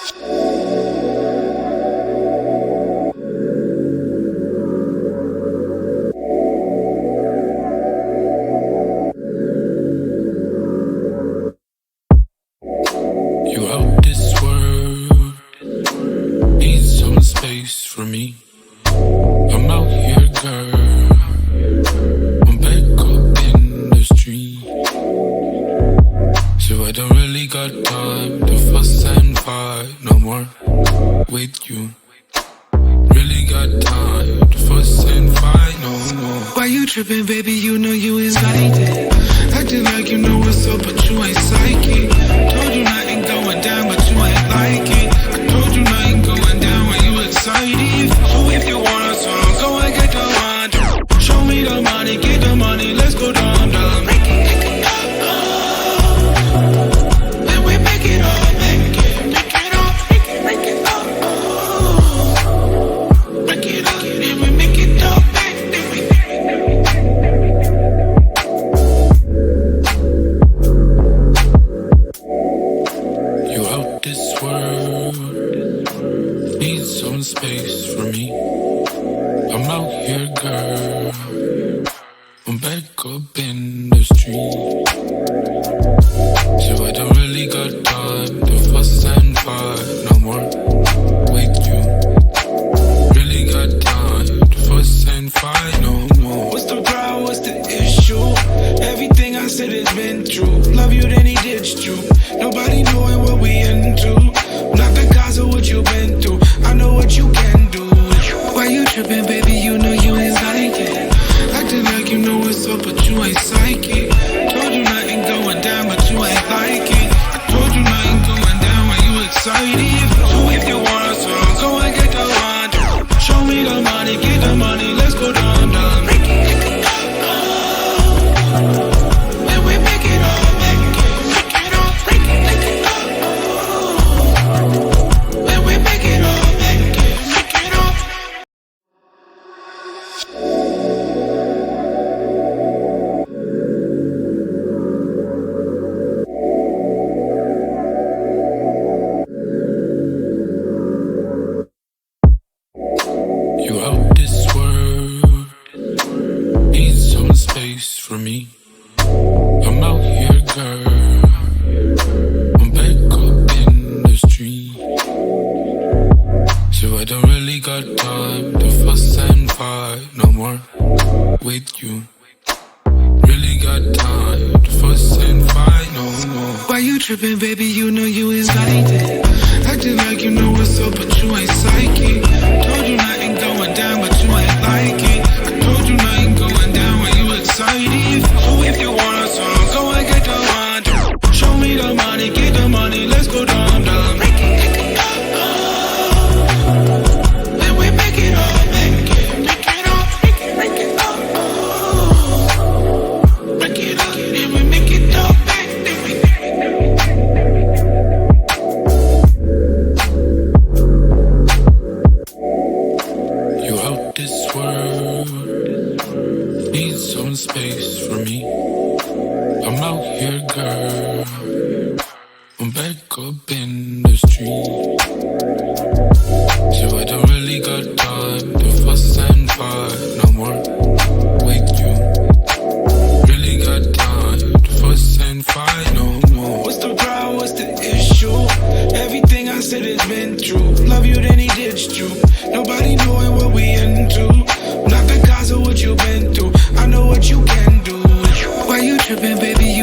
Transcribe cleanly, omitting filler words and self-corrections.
You out this world, need some space for me. I'm out here, girl, I'm back up in the street. So I don't really got time to fuss and fight no more with you. Really got time to fuss and fight no more. Why you tripping, baby? You know you excited. Acting like you know what's up, but you ain't psychic. Told you nothing going down, but you ain't like it. I told you nothing going down when you excited. So if you want a song, go and get the one. Show me the money, get the money, let's go down, down. Make it up, and we make it up, make it up, make it up, break it up, and we make it up, You out this world, need some space for me. I'm out here, girl, I'm back up in the street. So I don't really got time to fuss and fight no more with you. Really got time to fuss and fight no more. What's the problem, what's the issue? Everything I said has been true. Love you, then he ditched you. Nobody knowing what we into. Not because of what you've been through. I know what you can do. Why you tripping, baby? You know you ain't like it. Acting like you know what's up, but you ain't psychic. Told you nothing going down, but you ain't like it. I told you nothing going down when you excited. So if you want a song, go and get the one. Show me the money, get the money, let's go down, down. Make it up, and we make it up, make it up, make it up, and we make it up, make it up. You out this world, need some space for me. I'm out here, girl, I'm back up in the street. So I don't really got time to fuss and fight no more with you. Really got time to fuss and fight no more. Why you tripping, baby? You know you excited. Acting like you know what's up, but you ain't psychic. Told you nothing going down, but you ain't like it. I told you nothing going down when you excited. So if you want a song, go and get the one. Show me the money, get the money, let's go down, down. Make it up, and we make it up, make it up, make it up, break it up, and we make it up, You out this world, need some space for me. I'm out here, girl, I'm back up in the street. So I don't really got time to fuss and fight no more with you. Really got time to fuss and fight no more. What's the problem, what's the issue? Everything I said has been true. Love you, then he ditched you. Nobody knowing what we into. Not because of what you've been through. I know what you can do. Why you tripping, baby? You